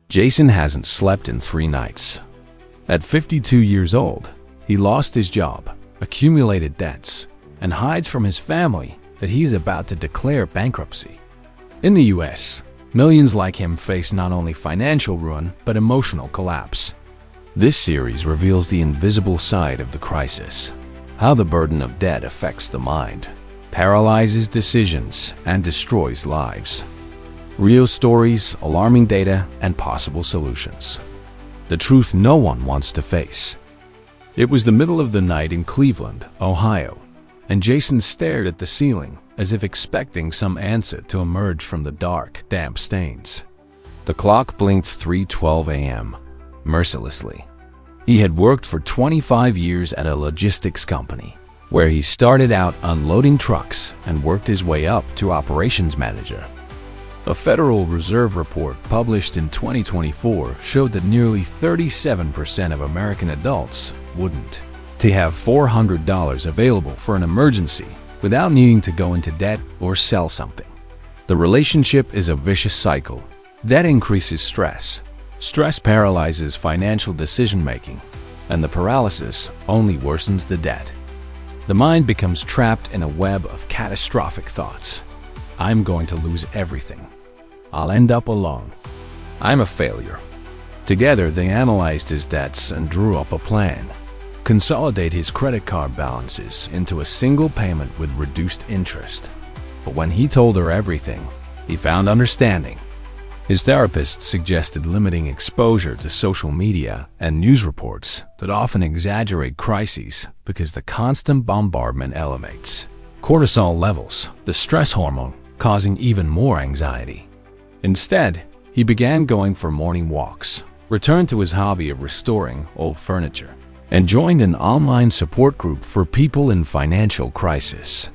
Jason hasn't slept in 3 nights. At 52 years old, he lost his job, accumulated debts, and hides from his family that he's about to declare bankruptcy. In the US, millions like him face not only financial ruin but emotional collapse. This series reveals the invisible side of the crisis, how the burden of debt affects the mind, paralyzes decisions, and destroys lives. Real stories, alarming data, and possible solutions. The truth no one wants to face. It was the middle of the night in Cleveland, Ohio, and Jason stared at the ceiling as if expecting some answer to emerge from the dark, damp stains. The clock blinked 3:12 a.m. mercilessly. He had worked for 25 years at a logistics company, where he started out unloading trucks and worked his way up to operations manager. A Federal Reserve report published in 2024 showed that nearly 37% of American adults wouldn't to have $400 available for an emergency without needing to go into debt or sell something. The relationship is a vicious cycle. Debt increases stress. Stress paralyzes financial decision-making, and the paralysis only worsens the debt. The mind becomes trapped in a web of catastrophic thoughts. I'm going to lose everything. I'll end up alone. I'm a failure. Together, they analyzed his debts and drew up a plan. Consolidate his credit card balances into a single payment with reduced interest. But when he told her everything, he found understanding. His therapist suggested limiting exposure to social media and news reports that often exaggerate crises because the constant bombardment elevates cortisol levels, the stress hormone, causing even more anxiety. Instead, he began going for morning walks, returned to his hobby of restoring old furniture, and joined an online support group for people in financial crisis.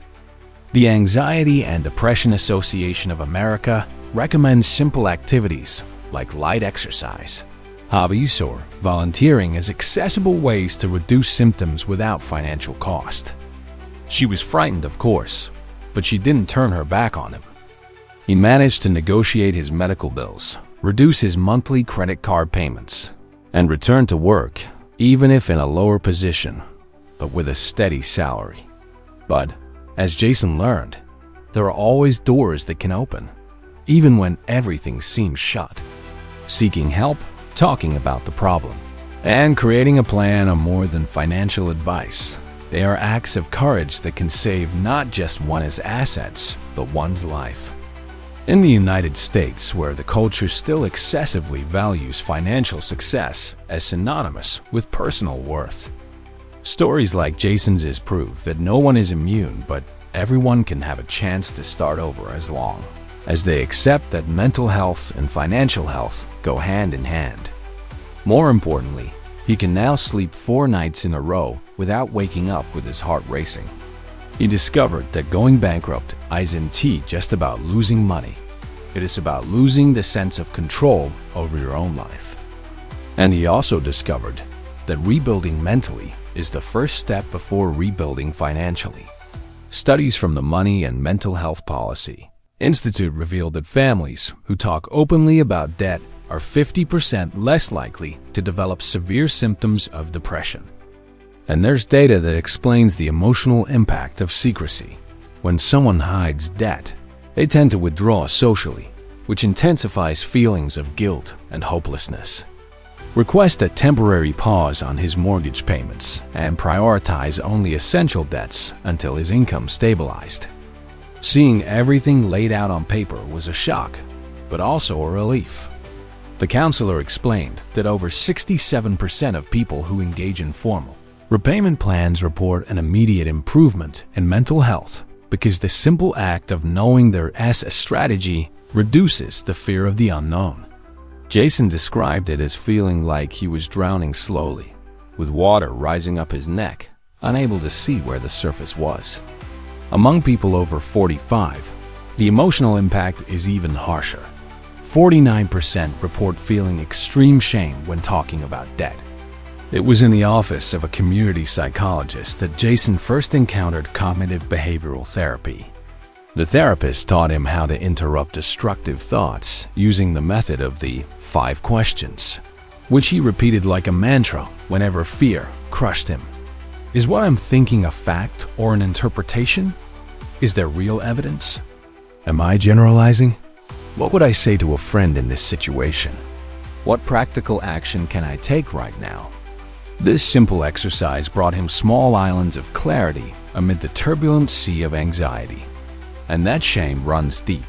The Anxiety and Depression Association of America recommends simple activities like light exercise, hobbies, or volunteering as accessible ways to reduce symptoms without financial cost. She was frightened, of course, but she didn't turn her back on him. He managed to negotiate his medical bills, reduce his monthly credit card payments, and return to work, even if in a lower position, but with a steady salary. But, as Jason learned, there are always doors that can open, even when everything seems shut. Seeking help, talking about the problem, and creating a plan are more than financial advice. They are acts of courage that can save not just one's assets, but one's life. In the United States, where the culture still excessively values financial success as synonymous with personal worth, stories like Jason's is proof that no one is immune, but everyone can have a chance to start over as long as they accept that mental health and financial health go hand in hand. More importantly, he can now sleep 4 nights in a row without waking up with his heart racing. He discovered that going bankrupt isn't just about losing money. It is about losing the sense of control over your own life. And he also discovered that rebuilding mentally is the first step before rebuilding financially. Studies from the Money and Mental Health Policy Institute revealed that families who talk openly about debt are 50% less likely to develop severe symptoms of depression. And there's data that explains the emotional impact of secrecy. When someone hides debt, they tend to withdraw socially, which intensifies feelings of guilt and hopelessness. Request a temporary pause on his mortgage payments and prioritize only essential debts until his income stabilized. Seeing everything laid out on paper was a shock, but also a relief. The counselor explained that over 67% of people who engage in formal repayment plans report an immediate improvement in mental health because the simple act of knowing there's a strategy reduces the fear of the unknown. Jason described it as feeling like he was drowning slowly, with water rising up his neck, unable to see where the surface was. Among people over 45, the emotional impact is even harsher. 49% report feeling extreme shame when talking about debt. It was in the office of a community psychologist that Jason first encountered cognitive behavioral therapy. The therapist taught him how to interrupt destructive thoughts using the method of the 5 questions, which he repeated like a mantra whenever fear crushed him. Is what I'm thinking a fact or an interpretation? Is there real evidence? Am I generalizing? What would I say to a friend in this situation? What practical action can I take right now? This simple exercise brought him small islands of clarity amid the turbulent sea of anxiety. And that shame runs deep.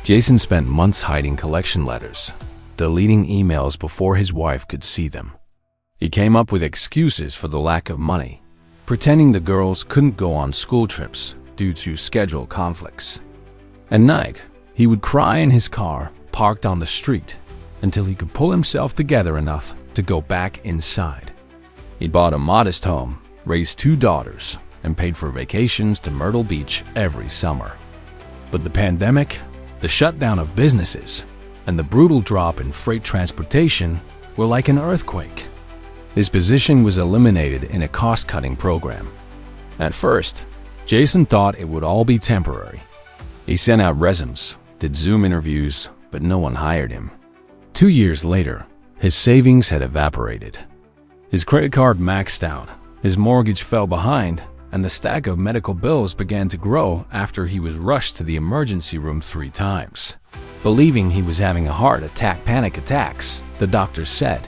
Jason spent months hiding collection letters, deleting emails before his wife could see them. He came up with excuses for the lack of money, pretending the girls couldn't go on school trips due to schedule conflicts. At night, he would cry in his car, parked on the street, until he could pull himself together enough to go back inside. He bought a modest home, raised 2 daughters, and paid for vacations to Myrtle Beach every summer. But the pandemic, the shutdown of businesses, and the brutal drop in freight transportation were like an earthquake. His position was eliminated in a cost-cutting program. At first, Jason thought it would all be temporary. He sent out resumes, did Zoom interviews, but no one hired him. 2 years later, his savings had evaporated. His credit card maxed out, his mortgage fell behind, and the stack of medical bills began to grow after he was rushed to the emergency room 3 times. Believing he was having a heart attack, panic attacks, the doctor said.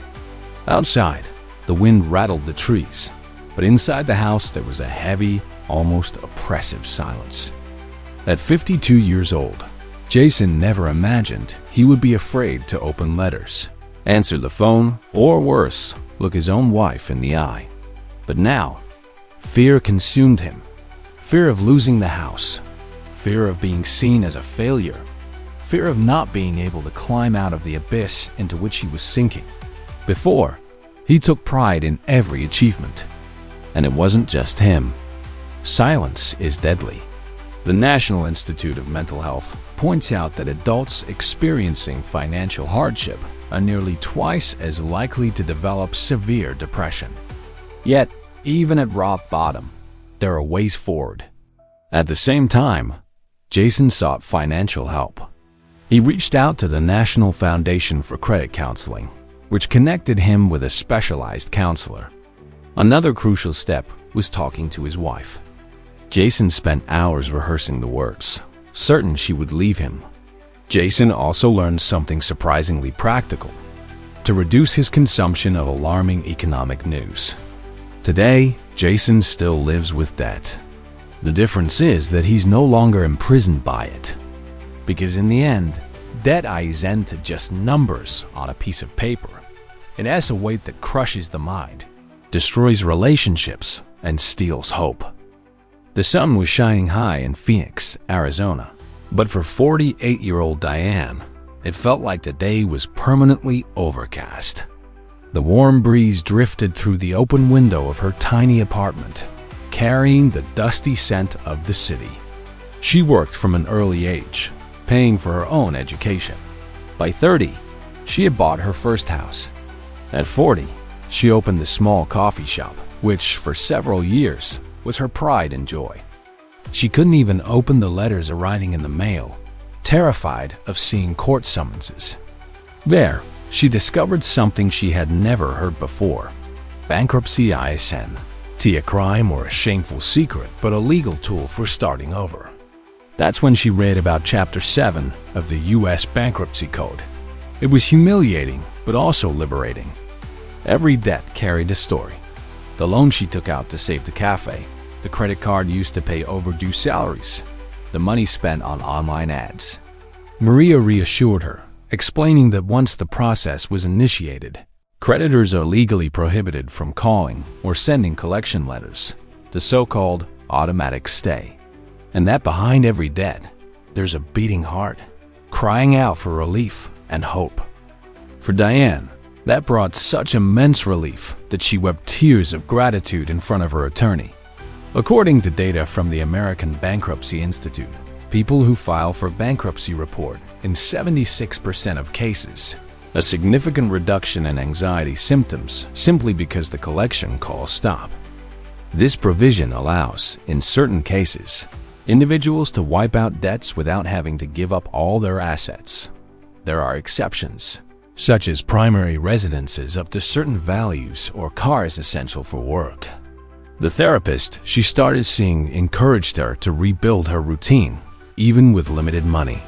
Outside, the wind rattled the trees, but inside the house there was a heavy, almost oppressive silence. At 52 years old, Jason never imagined he would be afraid to open letters, answer the phone, or worse, look his own wife in the eye. But now, fear consumed him. Fear of losing the house, fear of being seen as a failure, fear of not being able to climb out of the abyss into which he was sinking. Before, he took pride in every achievement. And it wasn't just him. Silence is deadly. The National Institute of Mental Health points out that adults experiencing financial hardship are nearly twice as likely to develop severe depression. Yet, even at rock bottom, there are ways forward. At the same time, Jason sought financial help. He reached out to the National Foundation for Credit Counseling, which connected him with a specialized counselor. Another crucial step was talking to his wife. Jason spent hours rehearsing the words, certain she would leave him. Jason also learned something surprisingly practical: to reduce his consumption of alarming economic news. Today, Jason still lives with debt. The difference is that he's no longer imprisoned by it. Because in the end, debt isn't just numbers on a piece of paper. It has a weight that crushes the mind, destroys relationships, and steals hope. The sun was shining high in Phoenix, Arizona, but for 48-year-old Diane, it felt like the day was permanently overcast. The warm breeze drifted through the open window of her tiny apartment, carrying the dusty scent of the city. She worked from an early age, paying for her own education. By 30, she had bought her first house. At 40, she opened a small coffee shop, which for several years was her pride and joy. She couldn't even open the letters arriving in the mail, terrified of seeing court summonses. There, she discovered something she had never heard before: bankruptcy isn't a crime or a shameful secret, but a legal tool for starting over. That's when she read about Chapter 7 of the U.S. Bankruptcy Code. It was humiliating, but also liberating. Every debt carried a story. The loan she took out to save the cafe, the credit card used to pay overdue salaries, the money spent on online ads. Maria reassured her, explaining that once the process was initiated, creditors are legally prohibited from calling or sending collection letters, the so-called automatic stay. And that behind every debt, there's a beating heart, crying out for relief and hope. For Diane, that brought such immense relief that she wept tears of gratitude in front of her attorney. According to data from the American Bankruptcy Institute, people who file for bankruptcy report in 76% of cases a significant reduction in anxiety symptoms simply because the collection calls stop. This provision allows, in certain cases, individuals to wipe out debts without having to give up all their assets. There are exceptions, such as primary residences up to certain values or cars essential for work. The therapist she started seeing encouraged her to rebuild her routine, even with limited money.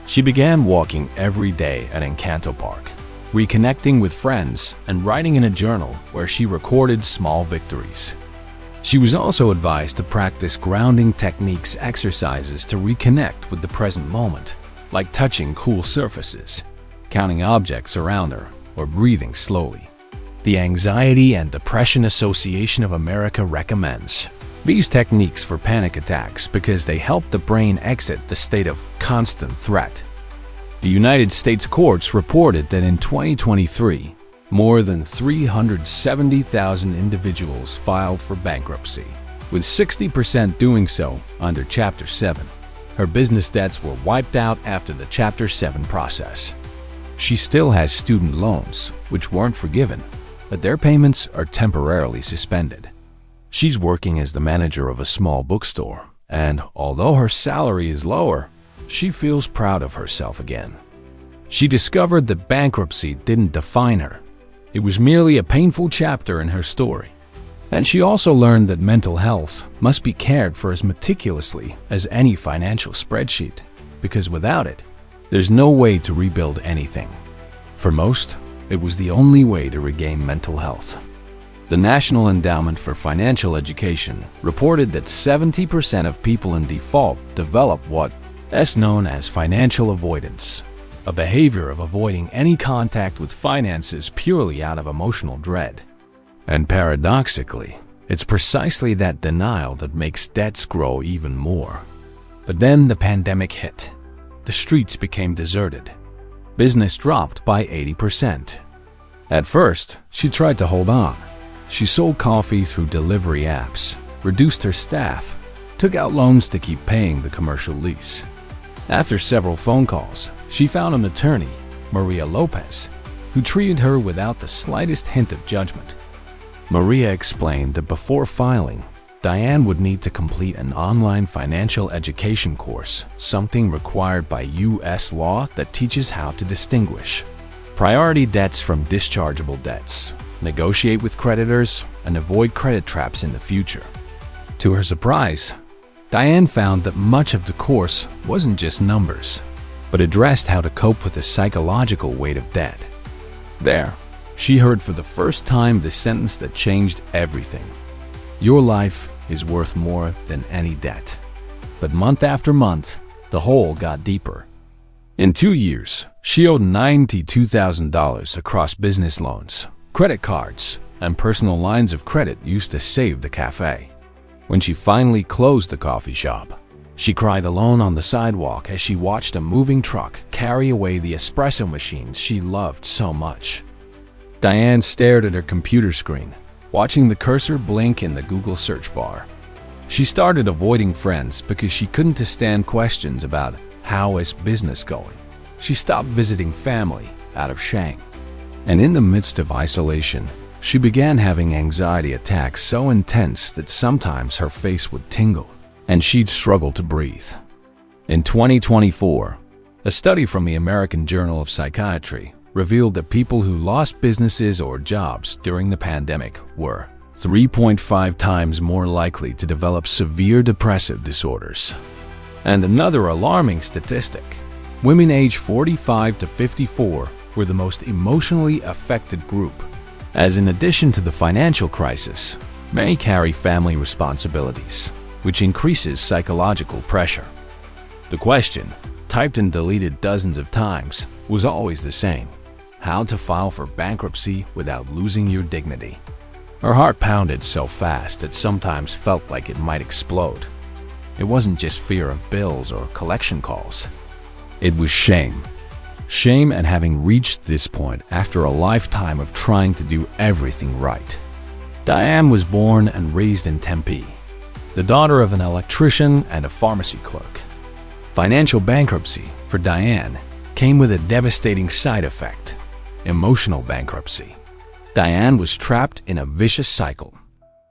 She began walking every day at Encanto Park, reconnecting with friends and writing in a journal where she recorded small victories. She was also advised to practice grounding techniques exercises to reconnect with the present moment, like touching cool surfaces, counting objects around her, or breathing slowly. The Anxiety and Depression Association of America recommends these techniques for panic attacks because they help the brain exit the state of constant threat. The United States courts reported that in 2023, more than 370,000 individuals filed for bankruptcy, with 60% doing so under Chapter 7. Her business debts were wiped out after the Chapter 7 process. She still has student loans, which weren't forgiven, but their payments are temporarily suspended. She's working as the manager of a small bookstore, and although her salary is lower, she feels proud of herself again. She discovered that bankruptcy didn't define her. It was merely a painful chapter in her story. And she also learned that mental health must be cared for as meticulously as any financial spreadsheet, because without it, there's no way to rebuild anything. For most, it was the only way to regain mental health. The National Endowment for Financial Education reported that 70% of people in default develop what is known as financial avoidance, a behavior of avoiding any contact with finances purely out of emotional dread. And paradoxically, it's precisely that denial that makes debts grow even more. But then the pandemic hit. The streets became deserted. Business dropped by 80%. At first, she tried to hold on. She sold coffee through delivery apps, reduced her staff, took out loans to keep paying the commercial lease. After several phone calls, she found an attorney, Maria Lopez, who treated her without the slightest hint of judgment. Maria explained that before filing, Diane would need to complete an online financial education course, something required by U.S. law that teaches how to distinguish priority debts from dischargeable debts, negotiate with creditors, and avoid credit traps in the future. To her surprise, Diane found that much of the course wasn't just numbers, but addressed how to cope with the psychological weight of debt. There, she heard for the first time the sentence that changed everything. Your life is worth more than any debt. But month after month, the hole got deeper. In 2 years, she owed $92,000 across business loans, credit cards, and personal lines of credit used to save the cafe. When she finally closed the coffee shop, she cried alone on the sidewalk as she watched a moving truck carry away the espresso machines she loved so much. Diane stared at her computer screen, watching the cursor blink in the Google search bar. She started avoiding friends because she couldn't stand questions about how is business going. She stopped visiting family out of shame. And in the midst of isolation, she began having anxiety attacks so intense that sometimes her face would tingle and she'd struggle to breathe. In 2024, a study from the American Journal of Psychiatry revealed that people who lost businesses or jobs during the pandemic were 3.5 times more likely to develop severe depressive disorders. And another alarming statistic, women aged 45 to 54 were the most emotionally affected group, as in addition to the financial crisis, many carry family responsibilities, which increases psychological pressure. The question, typed and deleted dozens of times, was always the same: how to file for bankruptcy without losing your dignity. Her heart pounded so fast it sometimes felt like it might explode. It wasn't just fear of bills or collection calls. It was shame. Shame at having reached this point after a lifetime of trying to do everything right. Diane was born and raised in Tempe, the daughter of an electrician and a pharmacy clerk. Financial bankruptcy for Diane came with a devastating side effect: emotional bankruptcy. Diane was trapped in a vicious cycle.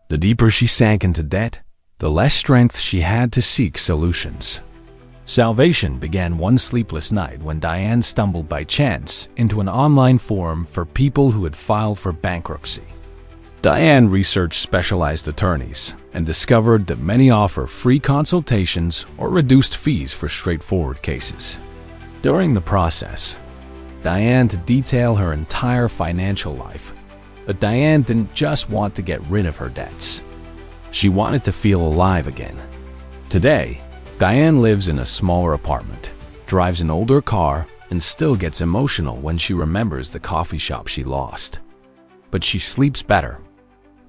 The deeper she sank into debt, the less strength she had to seek solutions. Salvation began one sleepless night when Diane stumbled by chance into an online forum for people who had filed for bankruptcy. Diane researched specialized attorneys and discovered that many offer free consultations or reduced fees for straightforward cases. During the process, Diane to detail her entire financial life, but Diane didn't just want to get rid of her debts. She wanted to feel alive again. Today, Diane lives in a smaller apartment, drives an older car, and still gets emotional when she remembers the coffee shop she lost. But she sleeps better.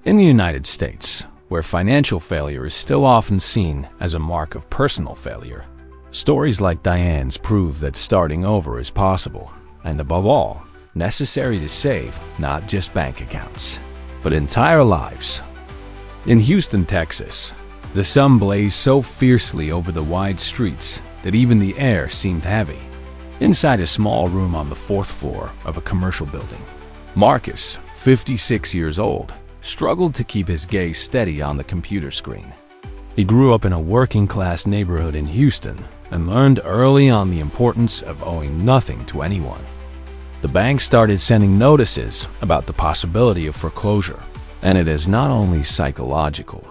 In the United States, where financial failure is still often seen as a mark of personal failure, stories like Diane's prove that starting over is possible, and above all, necessary to save not just bank accounts, but entire lives. In Houston, Texas, the sun blazed so fiercely over the wide streets that even the air seemed heavy. Inside a small room on the fourth floor of a commercial building, Marcus, 56 years old, struggled to keep his gaze steady on the computer screen. He grew up in a working-class neighborhood in Houston and learned early on the importance of owing nothing to anyone. The bank started sending notices about the possibility of foreclosure, and it is not only psychological.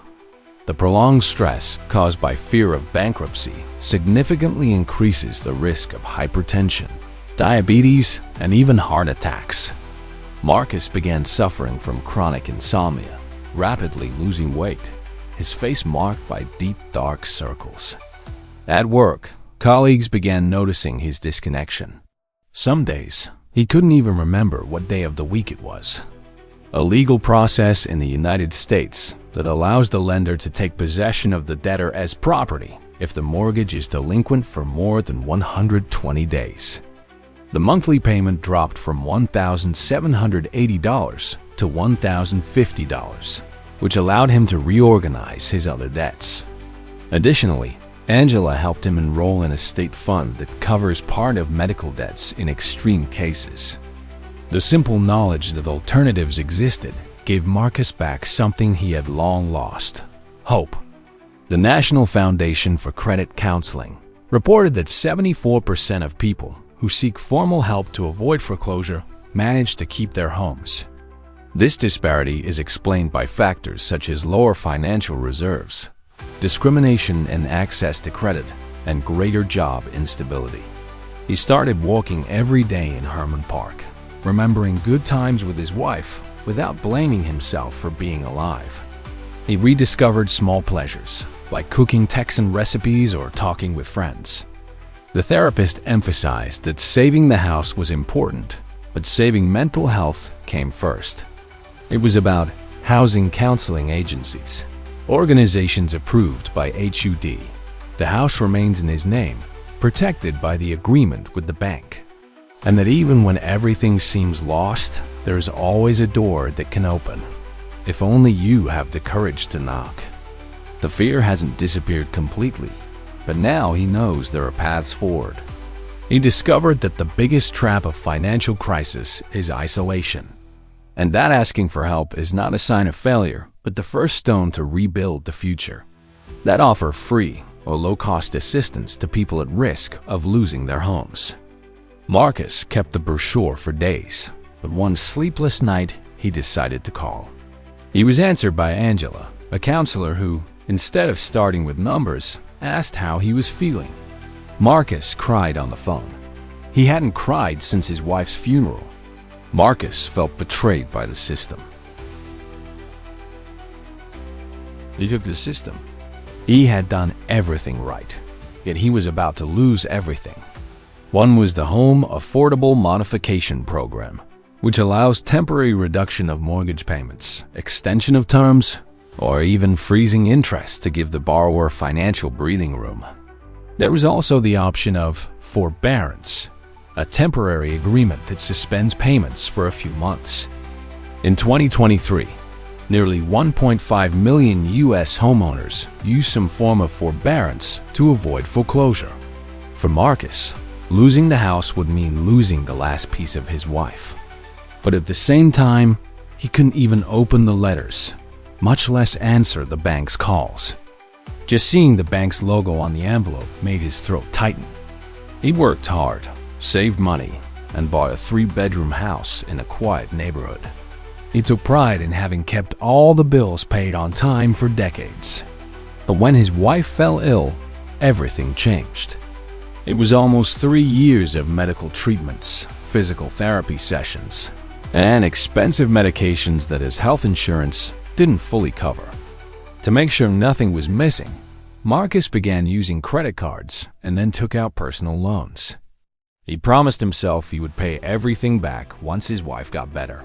The prolonged stress caused by fear of bankruptcy significantly increases the risk of hypertension, diabetes, and even heart attacks. Marcus began suffering from chronic insomnia, rapidly losing weight, his face marked by deep, dark circles. At work, colleagues began noticing his disconnection. Some days, he couldn't even remember what day of the week it was. A legal process in the United States that allows the lender to take possession of the debtor as property if the mortgage is delinquent for more than 120 days. The monthly payment dropped from $1,780 to $1,050, which allowed him to reorganize his other debts. Additionally, Angela helped him enroll in a state fund that covers part of medical debts in extreme cases. The simple knowledge that alternatives existed gave Marcus back something he had long lost: hope. The National Foundation for Credit Counseling reported that 74% of people who seek formal help to avoid foreclosure manage to keep their homes. This disparity is explained by factors such as lower financial reserves, discrimination in access to credit, and greater job instability. He started walking every day in Herman Park, remembering good times with his wife without blaming himself for being alive. He rediscovered small pleasures, like cooking Texan recipes or talking with friends. The therapist emphasized that saving the house was important, but saving mental health came first. It was about housing counseling agencies, organizations approved by HUD. The house remains in his name, protected by the agreement with the bank. And that even when everything seems lost, there is always a door that can open, if only you have the courage to knock. The fear hasn't disappeared completely, but now he knows there are paths forward. He discovered that the biggest trap of financial crisis is isolation, and that asking for help is not a sign of failure, but the first stone to rebuild the future. That offer free or low-cost assistance to people at risk of losing their homes. Marcus kept the brochure for days, but one sleepless night he decided to call. He was answered by Angela, a counselor who, instead of starting with numbers, asked how he was feeling. Marcus cried on the phone. He hadn't cried since his wife's funeral. Marcus felt betrayed by the system. He took the system. He had done everything right, yet he was about to lose everything. One was the Home Affordable Modification Program, which allows temporary reduction of mortgage payments, extension of terms, or even freezing interest to give the borrower financial breathing room. There was also the option of forbearance, a temporary agreement that suspends payments for a few months. In 2023, nearly 1.5 million U.S. homeowners use some form of forbearance to avoid foreclosure. For Marcus, losing the house would mean losing the last piece of his wife. But at the same time, he couldn't even open the letters, much less answer the bank's calls. Just seeing the bank's logo on the envelope made his throat tighten. He worked hard, saved money, and bought a 3-bedroom house in a quiet neighborhood. He took pride in having kept all the bills paid on time for decades. But when his wife fell ill, everything changed. It was almost 3 years of medical treatments, physical therapy sessions, and expensive medications that his health insurance didn't fully cover. To make sure nothing was missing, Marcus began using credit cards and then took out personal loans. He promised himself he would pay everything back once his wife got better.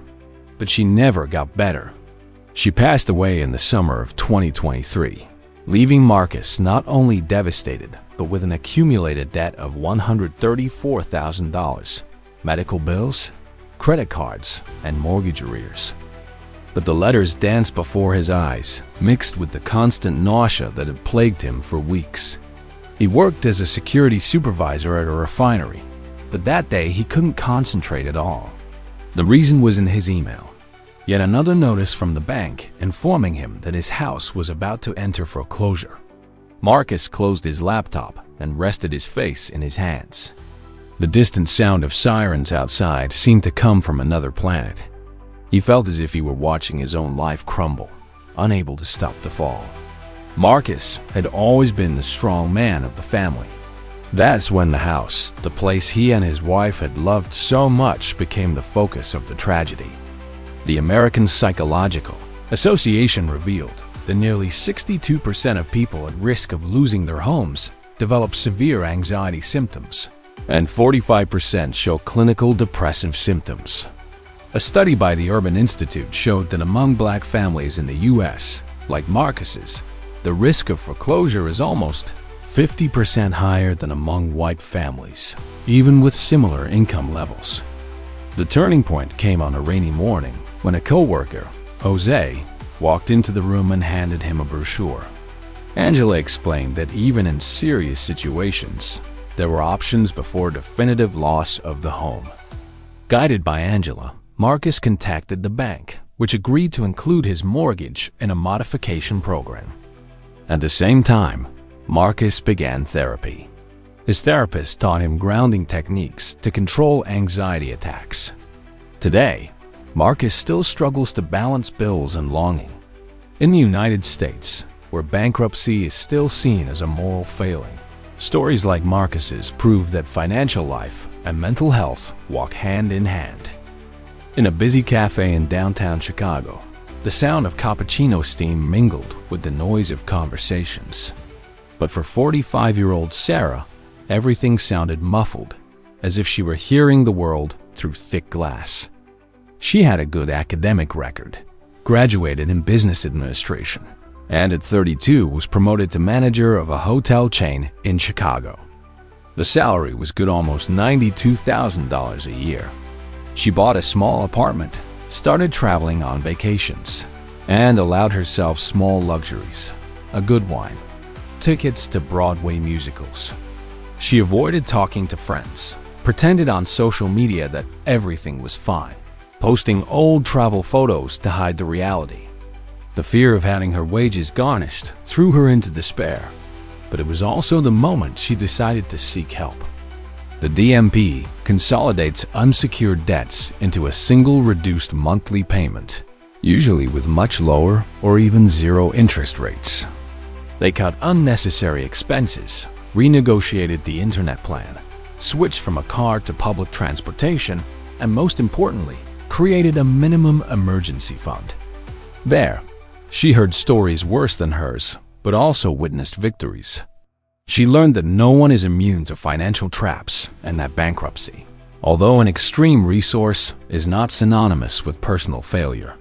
But she never got better. She passed away in the summer of 2023, leaving Marcus not only devastated, but with an accumulated debt of $134,000, medical bills, credit cards, and mortgage arrears. But the letters danced before his eyes, mixed with the constant nausea that had plagued him for weeks. He worked as a security supervisor at a refinery, but that day he couldn't concentrate at all. The reason was in his email. Yet another notice from the bank informing him that his house was about to enter foreclosure. Marcus closed his laptop and rested his face in his hands. The distant sound of sirens outside seemed to come from another planet. He felt as if he were watching his own life crumble, unable to stop the fall. Marcus had always been the strong man of the family. That's when the house, the place he and his wife had loved so much, became the focus of the tragedy. The American Psychological Association revealed that nearly 62% of people at risk of losing their homes develop severe anxiety symptoms, and 45% show clinical depressive symptoms. A study by the Urban Institute showed that among black families in the U.S., like Marcus's, the risk of foreclosure is almost 50% higher than among white families, even with similar income levels. The turning point came on a rainy morning when a co-worker, Jose, walked into the room and handed him a brochure. Angela explained that even in serious situations, there were options before definitive loss of the home. Guided by Angela, Marcus contacted the bank, which agreed to include his mortgage in a modification program. At the same time, Marcus began therapy. His therapist taught him grounding techniques to control anxiety attacks. Today, Marcus still struggles to balance bills and longing. In the United States, where bankruptcy is still seen as a moral failing, stories like Marcus's prove that financial life and mental health walk hand in hand. In a busy cafe in downtown Chicago, the sound of cappuccino steam mingled with the noise of conversations. But for 45-year-old Sarah, everything sounded muffled, as if she were hearing the world through thick glass. She had a good academic record, graduated in business administration, and at 32 was promoted to manager of a hotel chain in Chicago. The salary was good, almost $92,000 a year. She bought a small apartment, started traveling on vacations, and allowed herself small luxuries, a good wine, tickets to Broadway musicals. She avoided talking to friends, pretended on social media that everything was fine, posting old travel photos to hide the reality. The fear of having her wages garnished threw her into despair, but it was also the moment she decided to seek help. The DMP consolidates unsecured debts into a single reduced monthly payment, usually with much lower or even zero interest rates. They cut unnecessary expenses, renegotiated the internet plan, switched from a car to public transportation, and most importantly, created a minimum emergency fund. There, she heard stories worse than hers, but also witnessed victories. She learned that no one is immune to financial traps and that bankruptcy, although an extreme resource, is not synonymous with personal failure.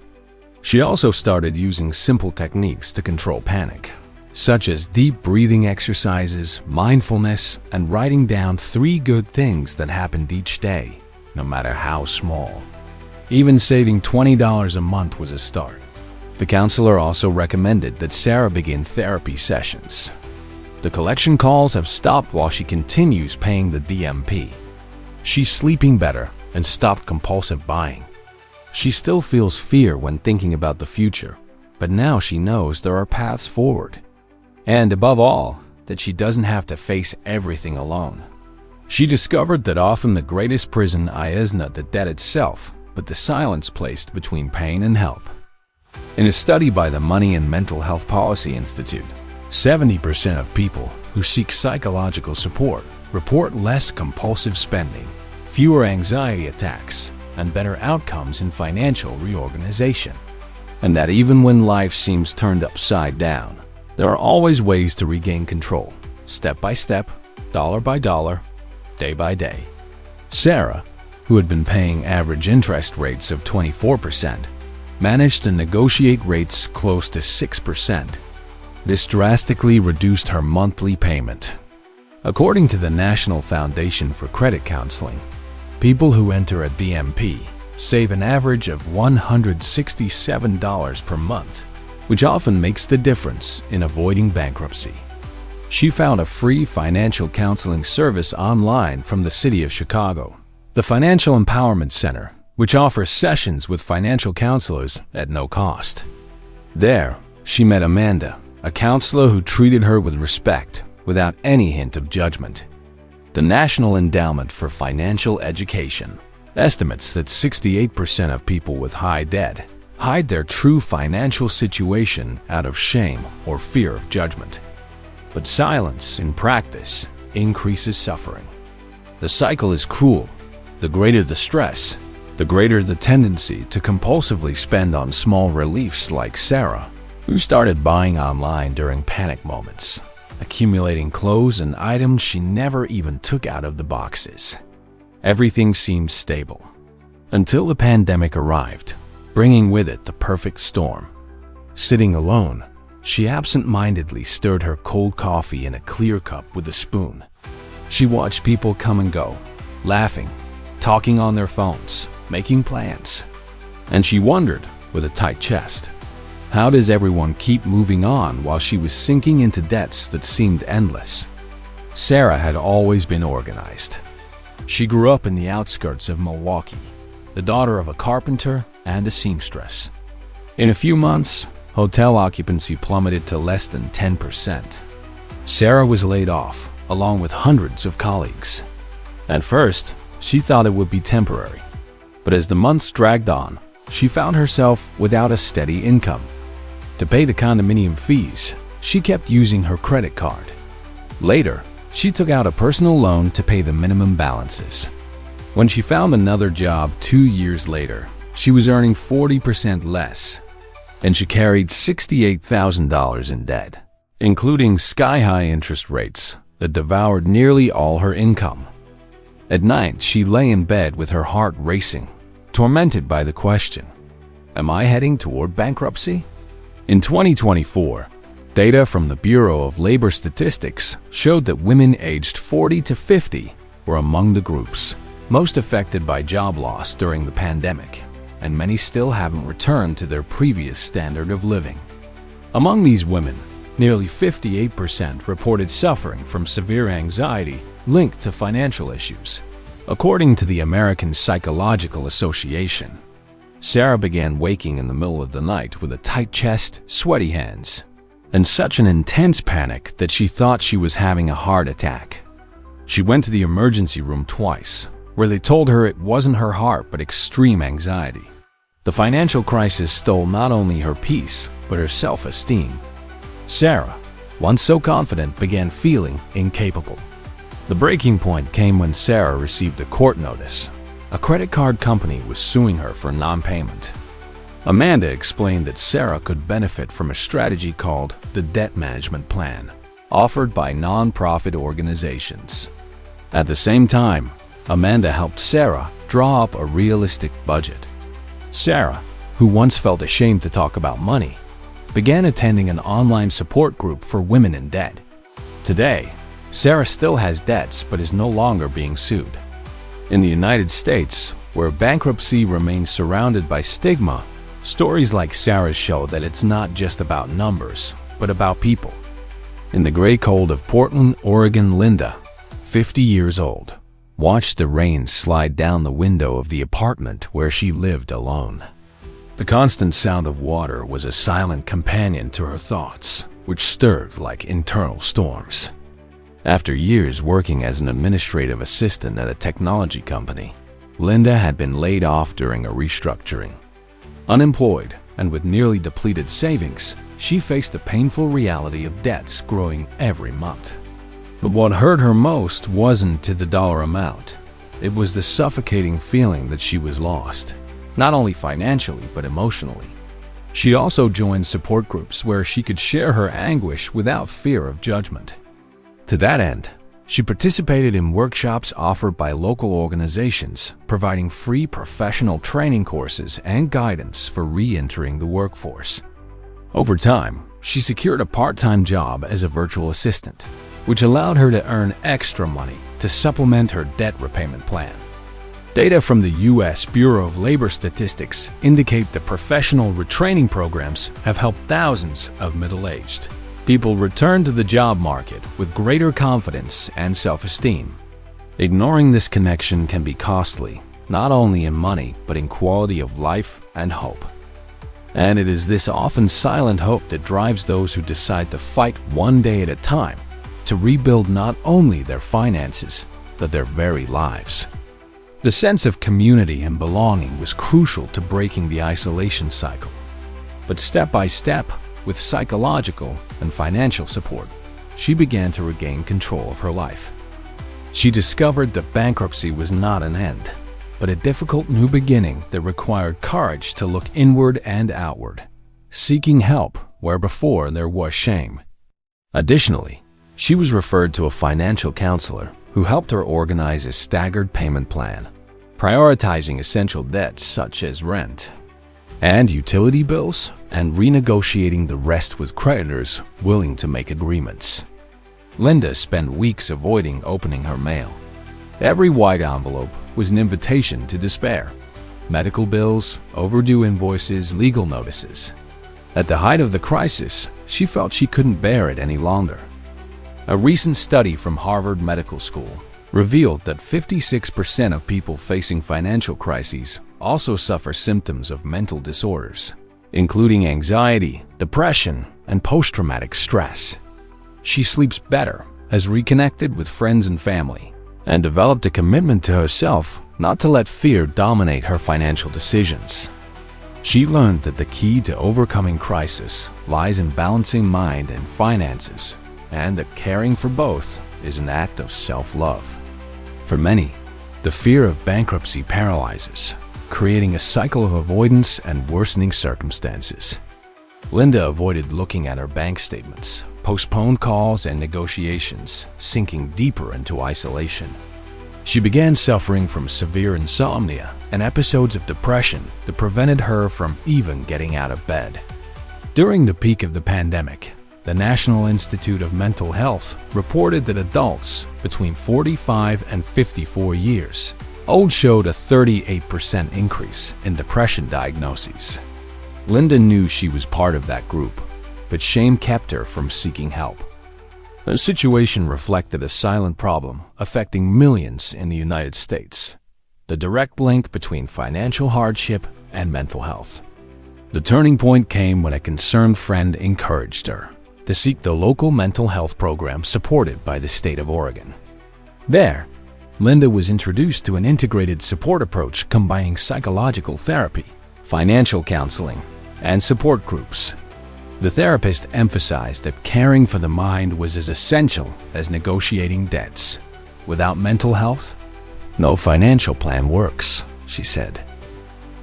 She also started using simple techniques to control panic, such as deep breathing exercises, mindfulness, and writing down 3 good things that happened each day, no matter how small. Even saving $20 a month was a start. The counselor also recommended that Sarah begin therapy sessions. The collection calls have stopped while she continues paying the DMP. She's sleeping better and stopped compulsive buying. She still feels fear when thinking about the future, but now she knows there are paths forward. And above all, that she doesn't have to face everything alone. She discovered that often the greatest prison is not the debt itself, but the silence placed between pain and help. In a study by the Money and Mental Health Policy Institute, 70% of people who seek psychological support report less compulsive spending, fewer anxiety attacks, and better outcomes in financial reorganization. And that even when life seems turned upside down, there are always ways to regain control, step by step, dollar by dollar, day by day. Sarah, who had been paying average interest rates of 24%, managed to negotiate rates close to 6%. This drastically reduced her monthly payment. According to the National Foundation for Credit Counseling, people who enter a DMP save an average of $167 per month, which often makes the difference in avoiding bankruptcy. She found a free financial counseling service online from the city of Chicago, the Financial Empowerment Center, which offers sessions with financial counselors at no cost. There, she met Amanda, a counselor who treated her with respect without any hint of judgment. The National Endowment for Financial Education estimates that 68% of people with high debt hide their true financial situation out of shame or fear of judgment. But silence, in practice, increases suffering. The cycle is cruel. The greater the stress, the greater the tendency to compulsively spend on small reliefs like Sarah, who started buying online during panic moments, accumulating clothes and items she never even took out of the boxes. Everything seemed stable, until the pandemic arrived, bringing with it the perfect storm. Sitting alone, she absent-mindedly stirred her cold coffee in a clear cup with a spoon. She watched people come and go, laughing, talking on their phones, making plans. And she wondered, with a tight chest, how does everyone keep moving on while she was sinking into debts that seemed endless? Sarah had always been organized. She grew up in the outskirts of Milwaukee, the daughter of a carpenter and a seamstress. In a few months, hotel occupancy plummeted to less than 10%. Sarah was laid off, along with hundreds of colleagues. At first, she thought it would be temporary. But as the months dragged on, she found herself without a steady income. To pay the condominium fees, she kept using her credit card. Later, she took out a personal loan to pay the minimum balances. When she found another job 2 years later, she was earning 40% less, and she carried $68,000 in debt, including sky-high interest rates that devoured nearly all her income. At night, she lay in bed with her heart racing, tormented by the question, "Am I heading toward bankruptcy?" In 2024, data from the Bureau of Labor Statistics showed that women aged 40 to 50 were among the groups most affected by job loss during the pandemic, and many still haven't returned to their previous standard of living. Among these women, nearly 58% reported suffering from severe anxiety linked to financial issues. According to the American Psychological Association, Sarah began waking in the middle of the night with a tight chest, sweaty hands, and such an intense panic that she thought she was having a heart attack. She went to the emergency room twice, where they told her it wasn't her heart but extreme anxiety. The financial crisis stole not only her peace, but her self-esteem. Sarah, once so confident, began feeling incapable. The breaking point came when Sarah received a court notice. A credit card company was suing her for non-payment. Amanda explained that Sarah could benefit from a strategy called the Debt Management Plan, offered by non-profit organizations. At the same time, Amanda helped Sarah draw up a realistic budget. Sarah, who once felt ashamed to talk about money, began attending an online support group for women in debt. Today, Sarah still has debts but is no longer being sued. In the United States, where bankruptcy remains surrounded by stigma, stories like Sarah's show that it's not just about numbers, but about people. In the gray cold of Portland, Oregon, Linda, 50 years old, watched the rain slide down the window of the apartment where she lived alone. The constant sound of water was a silent companion to her thoughts, which stirred like internal storms. After years working as an administrative assistant at a technology company, Linda had been laid off during a restructuring. Unemployed and with nearly depleted savings, she faced the painful reality of debts growing every month. But what hurt her most wasn't the dollar amount. It was the suffocating feeling that she was lost, not only financially but emotionally. She also joined support groups where she could share her anguish without fear of judgment. To that end, she participated in workshops offered by local organizations, providing free professional training courses and guidance for re-entering the workforce. Over time, she secured a part-time job as a virtual assistant, which allowed her to earn extra money to supplement her debt repayment plan. Data from the U.S. Bureau of Labor Statistics indicate that professional retraining programs have helped thousands of middle-aged people return to the job market with greater confidence and self-esteem. Ignoring this connection can be costly, not only in money but in quality of life and hope. And it is this often silent hope that drives those who decide to fight one day at a time to rebuild not only their finances, but their very lives. The sense of community and belonging was crucial to breaking the isolation cycle. But step by step, with psychological and financial support, she began to regain control of her life. She discovered that bankruptcy was not an end, but a difficult new beginning that required courage to look inward and outward, seeking help where before there was shame. Additionally, she was referred to a financial counselor who helped her organize a staggered payment plan, prioritizing essential debts such as rent and utility bills, and renegotiating the rest with creditors willing to make agreements. Linda spent weeks avoiding opening her mail. Every white envelope was an invitation to despair. Medical bills, overdue invoices, legal notices. At the height of the crisis, she felt she couldn't bear it any longer. A recent study from Harvard Medical School revealed that 56% of people facing financial crises also suffer symptoms of mental disorders, including anxiety, depression, and post-traumatic stress. She sleeps better, has reconnected with friends and family, and developed a commitment to herself not to let fear dominate her financial decisions. She learned that the key to overcoming crisis lies in balancing mind and finances, and that caring for both is an act of self-love. For many, the fear of bankruptcy paralyzes, creating a cycle of avoidance and worsening circumstances. Linda avoided looking at her bank statements, postponed calls and negotiations, sinking deeper into isolation. She began suffering from severe insomnia and episodes of depression that prevented her from even getting out of bed. During the peak of the pandemic, the National Institute of Mental Health reported that adults between 45 and 54 years old showed a 38% increase in depression diagnoses. Linda knew she was part of that group, but shame kept her from seeking help. The situation reflected a silent problem affecting millions in the United States: the direct link between financial hardship and mental health. The turning point came when a concerned friend encouraged her to seek the local mental health program supported by the state of Oregon. There, Linda was introduced to an integrated support approach combining psychological therapy, financial counseling, and support groups. The therapist emphasized that caring for the mind was as essential as negotiating debts. Without mental health, no financial plan works, she said.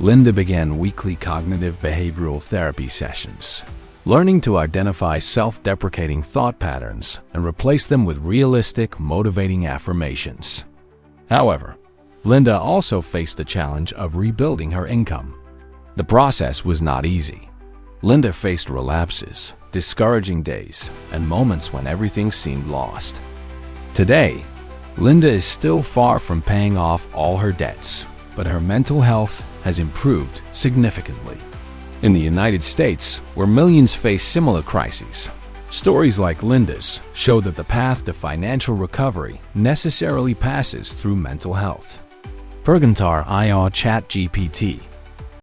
Linda began weekly cognitive behavioral therapy sessions, learning to identify self-deprecating thought patterns and replace them with realistic, motivating affirmations. However, Linda also faced the challenge of rebuilding her income. The process was not easy. Linda faced relapses, discouraging days, and moments when everything seemed lost. Today, Linda is still far from paying off all her debts, but her mental health has improved significantly. In the United States, where millions face similar crises, stories like Linda's show that the path to financial recovery necessarily passes through mental health. Perguntar IR ChatGPT.